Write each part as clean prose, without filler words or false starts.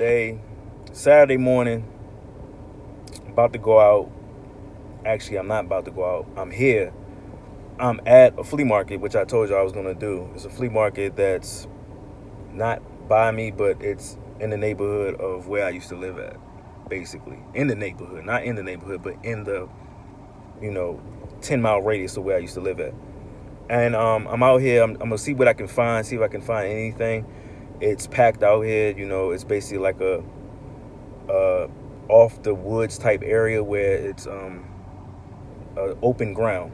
Today, Saturday morning, about to go out. Actually, I'm not about to go out. I'm here. I'm at a flea market, which I told you I was going to do. It's a flea market that's not by me, but it's in the neighborhood of where I used to live at, basically. In the neighborhood. Not in the neighborhood, but in the, 10-mile radius of where I used to live at. And I'm out here. I'm going to see what I can find, see if I can find anything. It's packed out here. It's basically like a off the woods type area where it's open ground.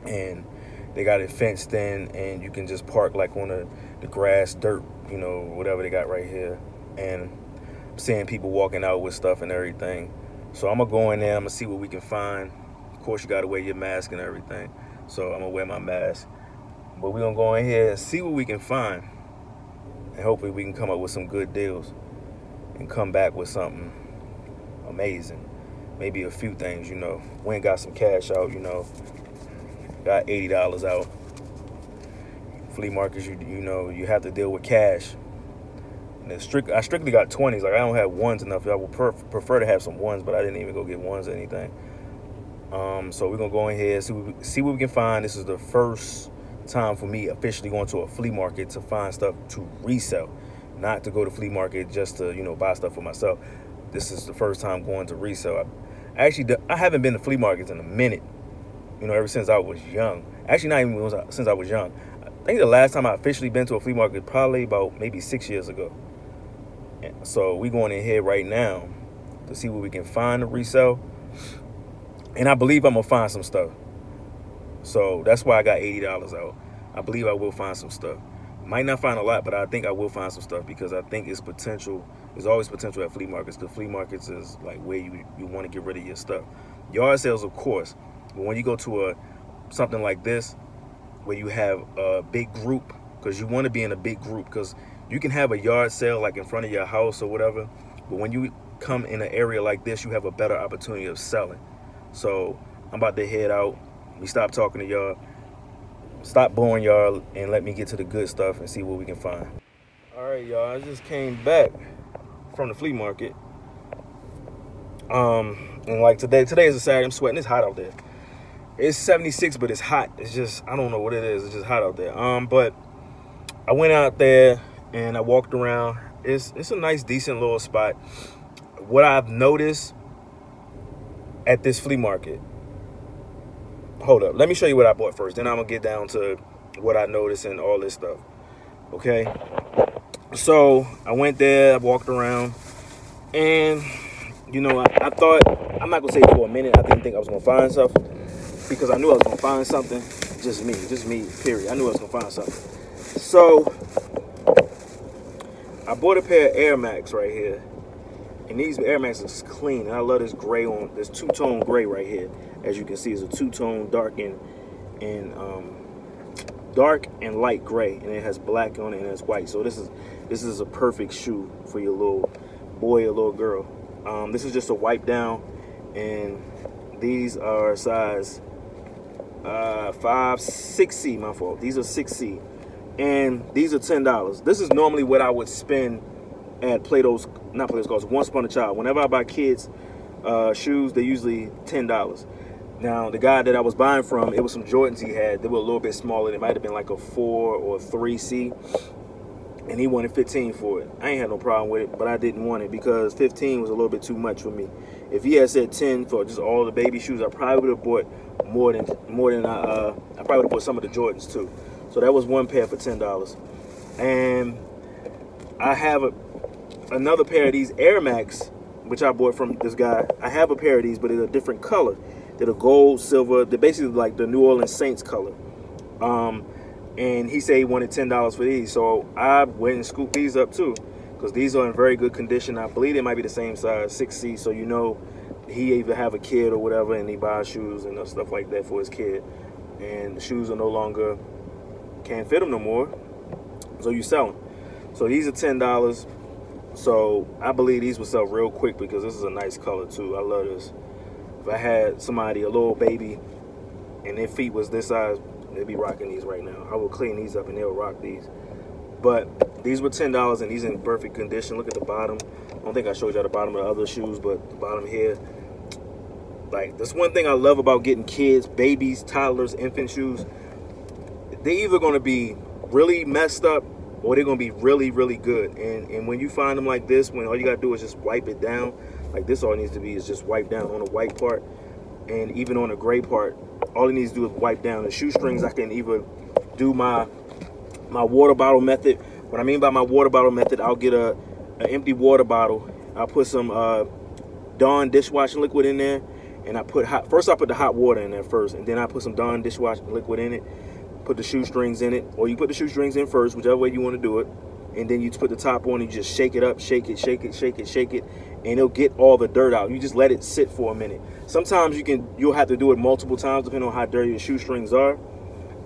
And they got it fenced in, and you can just park like on the grass, dirt, whatever they got right here. And I'm seeing people walking out with stuff and everything. So I'm going to go in there. I'm going to see what we can find. Of course, you got to wear your mask and everything. So I'm going to wear my mask. But we're going to go in here and see what we can find. And hopefully we can come up with some good deals and come back with something amazing. Maybe a few things, We ain't got some cash out, Got $80 out. Flea markets, you have to deal with cash. And I strictly got 20s. Like, I don't have ones enough. I would prefer to have some ones, but I didn't even go get ones or anything. So we're going to go in here, see what we can find. This is the first time for me officially going to a flea market to find stuff to resell, not to go to flea market just to buy stuff for myself. This is the first time going to resell. I haven't been to flea markets in a minute, ever since I was young. Actually, not even since I was young. I think the last time I officially been to a flea market probably about maybe 6 years ago. So we going in here right now to see what we can find to resell, and I believe I'm gonna find some stuff. So that's why I got $80 out. I believe I will find some stuff. Might not find a lot, but I think I will find some stuff because I think it's potential. There's always potential at flea markets, because flea markets is like where you want to get rid of your stuff. Yard sales, of course, but when you go to something like this where you have a big group, because you want to be in a big group, because you can have a yard sale like in front of your house or whatever, but when you come in an area like this, you have a better opportunity of selling. So I'm about to head out. We stop talking to y'all, stop boring y'all, and let me get to the good stuff and see what we can find. All right, y'all, I just came back from the flea market. And like today is a Saturday. I'm sweating. It's hot out there. It's 76, but it's hot. It's just, I don't know what it is. It's just hot out there. But I went out there and I walked around. It's a nice, decent little spot. What I've noticed at this flea market. Hold up. Let me show you what I bought first. Then I'm going to get down to what I noticed and all this stuff. Okay. So I went there. I walked around. And, I thought, I'm not going to say for a minute, I didn't think I was going to find stuff. Because I knew I was going to find something. Just me, period. I knew I was going to find something. So I bought a pair of Air Max right here. And these Air Maxes is clean. And I love this gray this two-tone gray right here. As you can see, it's a two-tone dark and light gray. And it has black on it and it's white. So this is a perfect shoe for your little boy or little girl. This is just a wipe down. And these are size 6C, my fault. These are 6C. And these are $10. This is normally what I would spend at not Play-Doh's Cars, Once Upon a Child. Whenever I buy kids shoes, they're usually $10. Now, the guy that I was buying from, it was some Jordans he had. They were a little bit smaller. They might have been like a 4 or 3C. And he wanted 15 for it. I ain't had no problem with it, but I didn't want it because 15 was a little bit too much for me. If he had said 10 for just all the baby shoes, I probably would have bought more than I probably would have bought some of the Jordans too. So that was one pair for $10. And I have another pair of these Air Max, which I bought from this guy. I have a pair of these, but it's a different color. They're the gold, silver. They're basically like the New Orleans Saints color. And he said he wanted $10 for these. So I went and scooped these up too, because these are in very good condition. I believe they might be the same size, 6C. So he either have a kid or whatever, and he buys shoes and stuff like that for his kid. And the shoes are no longer, can't fit them no more. So you sell them. So these are $10. So I believe these will sell real quick because this is a nice color too. I love this. If I had somebody, a little baby, and their feet was this size, they'd be rocking these right now. I will clean these up and they'll rock these. But these were $10, and these in perfect condition. Look at the bottom. I don't think I showed y'all the bottom of the other shoes, but the bottom here. Like, that's one thing I love about getting kids, babies, toddlers, infant shoes. They're either going to be really messed up or they're going to be really, really good. And when you find them like this, when all you got to do is just wipe it down, like this, all it needs to be is just wipe down on the white part. And even on the gray part, all it needs to do is wipe down. The shoestrings, I can either do my water bottle method. What I mean by my water bottle method, I'll get an empty water bottle. I'll put some Dawn dishwashing liquid in there, and I put first I put the hot water in there first, and then I put some Dawn dishwashing liquid in it. Put the shoestrings in it, or you put the shoestrings in first, whichever way you want to do it, and then you put the top on and you just shake it up, shake it, shake it, shake it, shake it, and it'll get all the dirt out. You just let it sit for a minute. Sometimes you'll have to do it multiple times depending on how dirty your shoestrings are,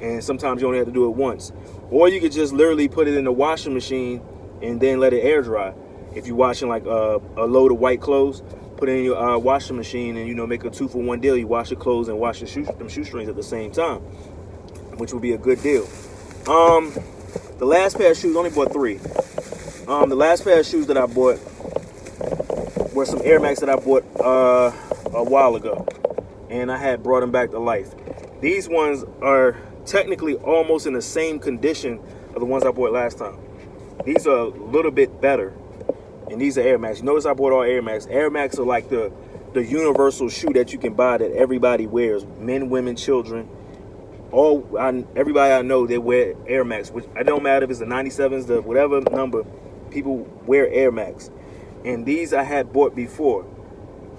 and sometimes you only have to do it once. Or you could just literally put it in the washing machine and then let it air dry. If you're washing like a load of white clothes, put it in your washing machine and, you know, make a 2-for-1 deal. You wash your clothes and wash them shoestrings at the same time, which would be a good deal. The last pair of shoes, only bought 3. The last pair of shoes that I bought were some Air Max that I bought a while ago, and I had brought them back to life. These ones are technically almost in the same condition of the ones I bought last time. These are a little bit better, and these are Air Max. You notice I bought all Air Max. Air Max are like the universal shoe that you can buy that everybody wears, men, women, children. Everybody I know, they wear Air Max, which I don't matter if it's the 97s, the whatever number, people wear Air Max. And these I had bought before,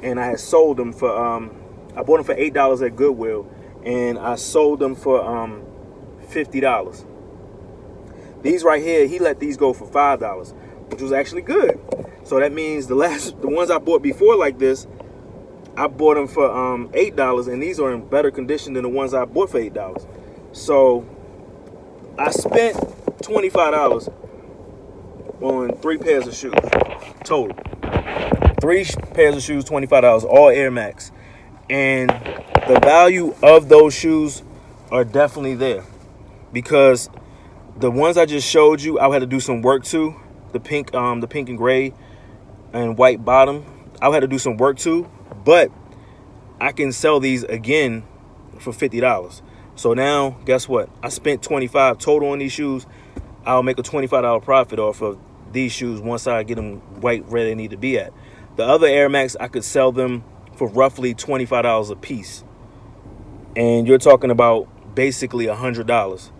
and I had sold them for I bought them for $8 at Goodwill, and I sold them for $50. These right here, he let these go for $5, which was actually good. So that means the ones I bought before like this, I bought them for $8, and these are in better condition than the ones I bought for $8. So I spent $25 on 3 pairs of shoes total. 3 pairs of shoes, $25, all Air Max. And the value of those shoes are definitely there, because the ones I just showed you, I had to do some work to. The pink and gray and white bottom, I had to do some work to. But I can sell these again for $50. So now, guess what? I spent $25 total on these shoes. I'll make a $25 profit off of these shoes once I get them right where they need to be at. The other Air Max, I could sell them for roughly $25 a piece. And you're talking about basically $100.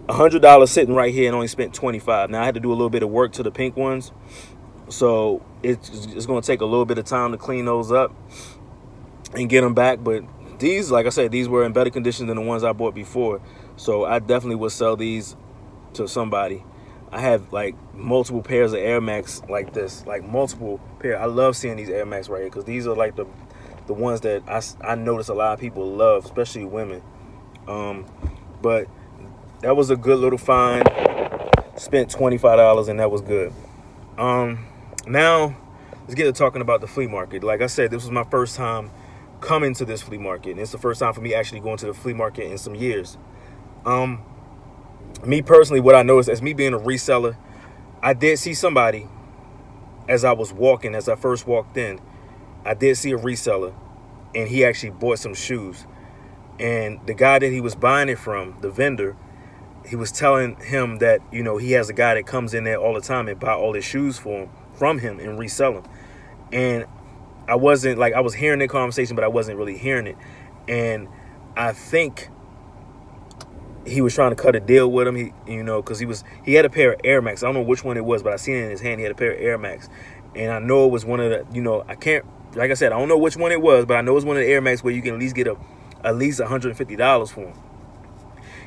$100 sitting right here, and only spent $25. Now, I had to do a little bit of work to the pink ones. So it's going to take a little bit of time to clean those up and get them back. But these, like I said, these were in better condition than the ones I bought before. So I definitely would sell these to somebody. I have like multiple pairs of Air Max like this, like multiple pair. I love seeing these Air Max right here, because these are like the ones that I notice a lot of people love, especially women. But that was a good little find. Spent $25, and that was good. Now let's get to talking about the flea market. Like I said, this was my first time coming to this flea market, and it's the first time for me actually going to the flea market in some years. Me personally, what I noticed as me being a reseller, I did see somebody as I was walking, as I first walked in, I did see a reseller, and he actually bought some shoes. And the guy that he was buying it from, the vendor, he was telling him that, you know, he has a guy that comes in there all the time and buy all his shoes from him and resell them. And I wasn't like, I was hearing the conversation, but I wasn't really hearing it. And I think he was trying to cut a deal with him. Because he had a pair of Air Max. I don't know which one it was, but I seen it in his hand. He had a pair of Air Max, and I know it was one of the, I can't, like I said, I don't know which one it was, but I know it was one of the Air Max where you can at least get at least $150 for them.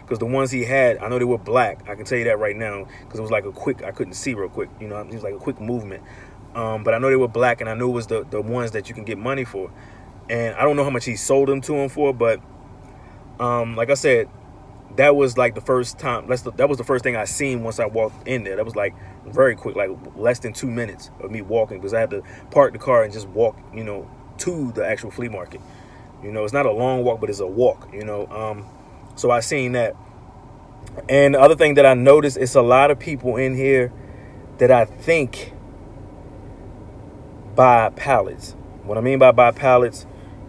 Because the ones he had, I know they were black. I can tell you that right now, because it was like a quick, I couldn't see real quick. It was like a quick movement. But I know they were black, and I knew it was the ones that you can get money for. And I don't know how much he sold them to him for, but like I said, that was like the first time. That was the first thing I seen once I walked in there. That was like very quick, like less than 2 minutes of me walking, because I had to park the car and just walk, to the actual flea market. It's not a long walk, but it's a walk. So I seen that. And the other thing that I noticed, it's a lot of people in here that I think buy pallets. What I mean by buy pallets,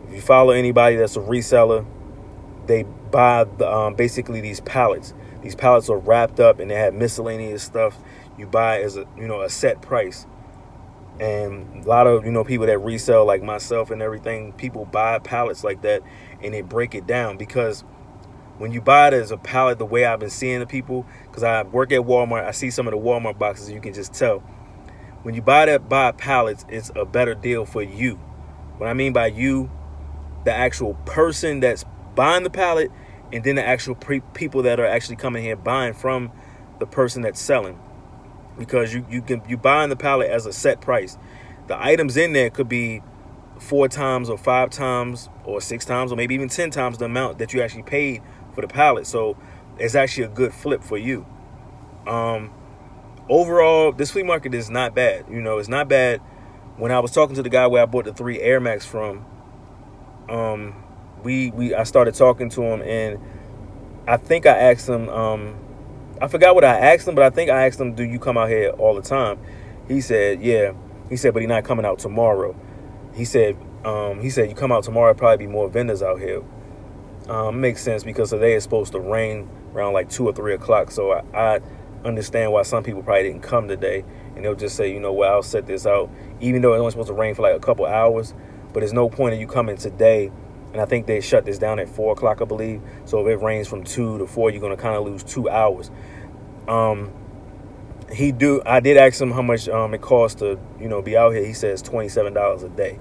if you follow anybody that's a reseller, they buy basically these pallets. These pallets are wrapped up and they have miscellaneous stuff. You buy as a set price. And a lot of people that resell like myself and everything, people buy pallets like that and they break it down, because when you buy it as a pallet, the way I've been seeing the people, because I work at Walmart, I see some of the Walmart boxes, you can just tell. When you buy pallets, it's a better deal for you. What I mean by you, the actual person that's buying the pallet, and then the actual people that are actually coming here buying from the person that's selling. Because you buying the pallet as a set price. The items in there could be 4 times or 5 times or 6 times or maybe even 10 times the amount that you actually paid for the pallet. So it's actually a good flip for you. Overall, this flea market is not bad. It's not bad. When I was talking to the guy where I bought the 3 Air Max from, I started talking to him, and I think I asked him, I forgot what I asked him, but I think I asked him, do you come out here all the time? He said, yeah. He said, but he's not coming out tomorrow. He said, you come out tomorrow, probably be more vendors out here. Makes sense, because today is supposed to rain around like 2 or 3 o'clock. So I understand why some people probably didn't come today, and they'll just say, well, I'll set this out, even though it's only supposed to rain for like a couple hours. But there's no point in you coming today. And I think they shut this down at 4 o'clock, I believe. So if it rains from 2 to 4, you're going to kind of lose 2 hours. I did ask him how much it costs to, be out here. He says $27 a day,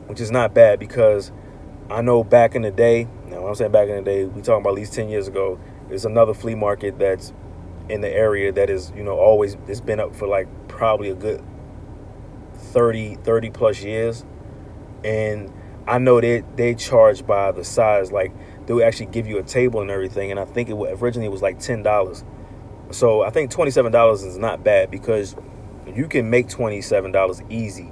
which is not bad, because I know back in the day, now I'm saying back in the day, we talking about at least 10 years ago, there's another flea market that's in the area that is, always, it's been up for like probably a good 30 plus years. And I know they charge by the size. Like, they'll actually give you a table and everything. And I think originally it was like $10. So I think $27 is not bad, because you can make $27 easy,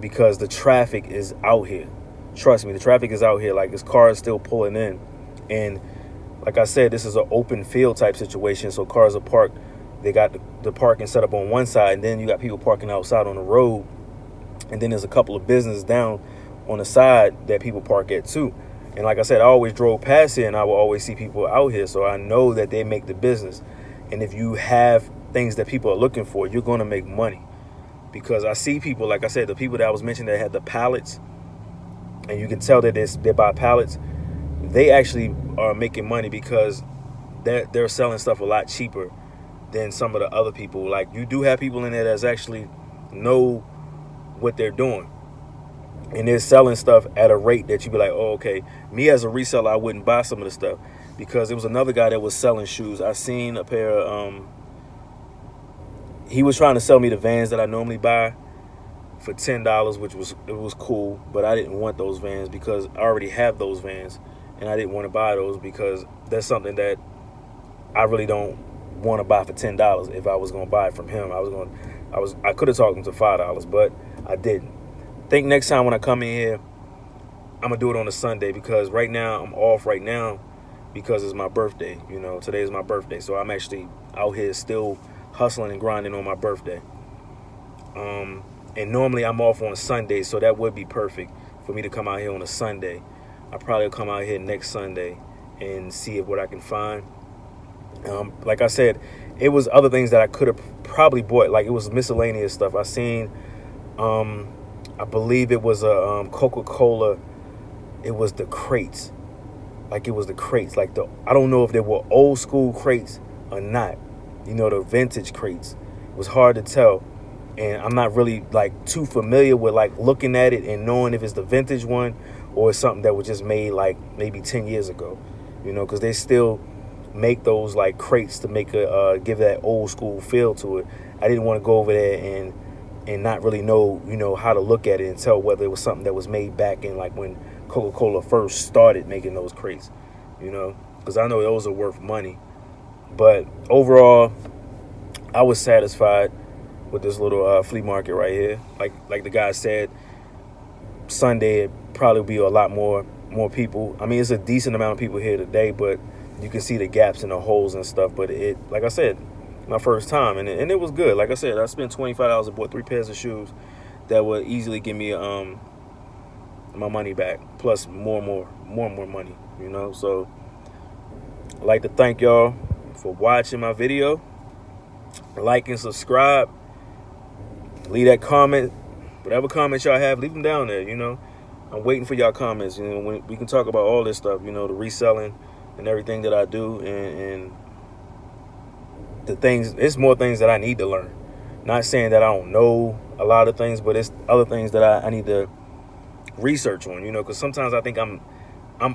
because the traffic is out here. Trust me, the traffic is out here. Like, this car is still pulling in. And like I said, this is an open field type situation. So cars are parked. They got the parking set up on one side, and then you got people parking outside on the road. And then there's a couple of businesses down on the side that people park at too. And like I said, I always drove past here, and I will always see people out here. So I know that they make the business. And if you have things that people are looking for, you're going to make money. Because I see people, like I said, the people that I was mentioning that had the pallets, and you can tell that they buy pallets, they actually are making money, because they're selling stuff a lot cheaper than some of the other people. Like, you do have people in there that's actually know what they're doing, and they're selling stuff at a rate that you be like, oh, okay. Me as a reseller, I wouldn't buy some of the stuff, because there was another guy that was selling shoes. I seen a pair of, he was trying to sell me the Vans that I normally buy for $10, which was cool, but I didn't want those Vans, because I already have those Vans, and I didn't want to buy those, because that's something that I really don't want to buy for $10. If I was going to buy it from him, I could have talked him to $5, but I didn't. I think next time when I come in here, I'm gonna do it on a Sunday, because right now I'm off right now, because it's my birthday. Today is my birthday, so I'm actually out here still hustling and grinding on my birthday. And normally I'm off on a Sunday, so that would be perfect for me to come out here on a Sunday. I probably will come out here next Sunday and see what I can find. Like I said, it was other things that I could have probably bought. Like, it was miscellaneous stuff. I seen, I believe it was a Coca-Cola. It was the crates. Like, it was the crates. Like, I don't know if they were old school crates or not. The vintage crates. It was hard to tell. And I'm not really like too familiar with like looking at it and knowing if it's the vintage one or it's something that was just made like maybe 10 years ago, because they still make those like crates to make give that old school feel to it. I didn't want to go over there and not really know, how to look at it and tell whether it was something that was made back in like when Coca-Cola first started making those crates, because I know those are worth money. But overall, I was satisfied with this little flea market right here. Like the guy said, Sunday it probably be a lot more people. I mean, it's a decent amount of people here today, but you can see the gaps and the holes and stuff. But it, like I said, my first time, and it was good. Like I said, I spent $25 and bought 3 pairs of shoes that would easily give me my money back, plus more money, you know. So I'd like to thank y'all for watching my video. Like and subscribe. Leave that comment, whatever comments y'all have, leave them down there, you know. I'm waiting for y'all comments. You know, we can talk about all this stuff, you know, the reselling and everything that I do, and the things, it's more things that I need to learn. Not saying that I don't know a lot of things, but it's other things that I need to research on, you know, because sometimes I think I'm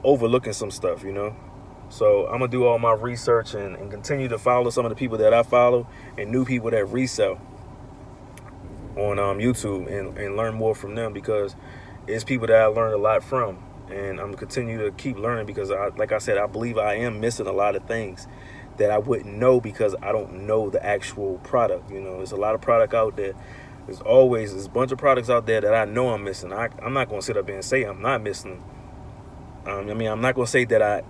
overlooking some stuff, you know. So I'm gonna do all my research and continue to follow some of the people that I follow and new people that resell on YouTube and learn more from them, because it's people that I learned a lot from, and I'm continue to keep learning, because like I said, I believe I am missing a lot of things that I wouldn't know because I don't know the actual product. You know, there's a lot of product out there. There's a bunch of products out there that I know I'm missing. I'm not going to sit up there and say I'm not missing them. I mean, I'm not going to say that I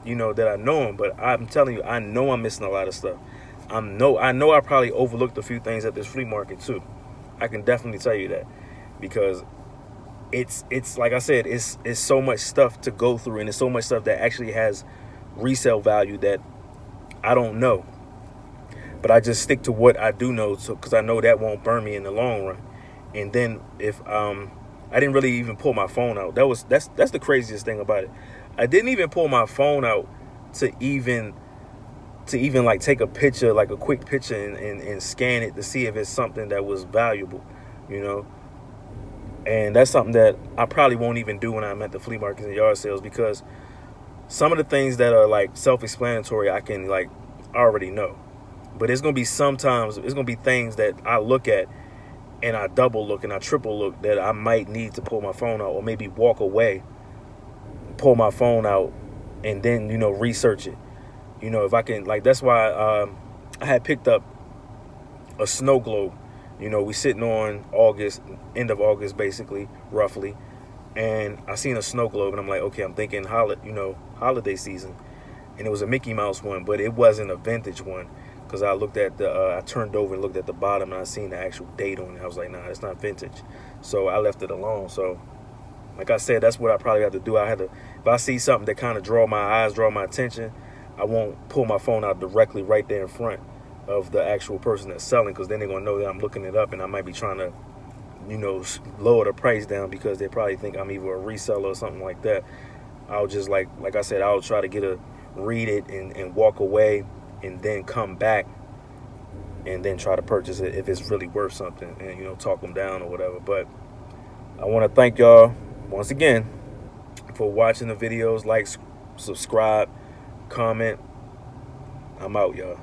you know, that I know them, but I'm telling you, I know I'm missing a lot of stuff. I know I probably overlooked a few things at this flea market too. I can definitely tell you that, because it's like I said, it's so much stuff to go through, and it's so much stuff that actually has resale value that I don't know. But I just stick to what I do know, so because I know that won't burn me in the long run. And then if I didn't really even pull my phone out. That's the craziest thing about it. I didn't even pull my phone out to even like take a picture, like a quick picture, and scan it to see if it's something that was valuable, you know. And that's something that I probably won't even do when I'm at the flea markets and yard sales, because some of the things that are like self-explanatory I can like already know. But it's going to be sometimes, it's going to be things that I look at and I double look and I triple look that I might need to pull my phone out, or maybe walk away, pull my phone out, and then, you know, research it. You know, if I can, like, that's why I had picked up a snow globe. You know, we sitting on August, end of August, basically, roughly. And I seen a snow globe, and I'm like, okay, I'm thinking holiday season. And it was a Mickey Mouse one, but it wasn't a vintage one, because I looked at I turned over and looked at the bottom, and I seen the actual date on it. I was like, nah, it's not vintage. So I left it alone. So like I said, that's what I probably have to do. If I see something that kind of draw my attention, I won't pull my phone out directly right there in front of the actual person that's selling, because then they're gonna know that I'm looking it up, and I might be trying to, you know, lower the price down, because they probably think I'm either a reseller or something like that. I'll just like I said, I'll try to read it and walk away, and then come back and then try to purchase it if it's really worth something, and, you know, talk them down or whatever. But I want to thank y'all once again for watching the videos. Like, subscribe, comment. I'm out, y'all.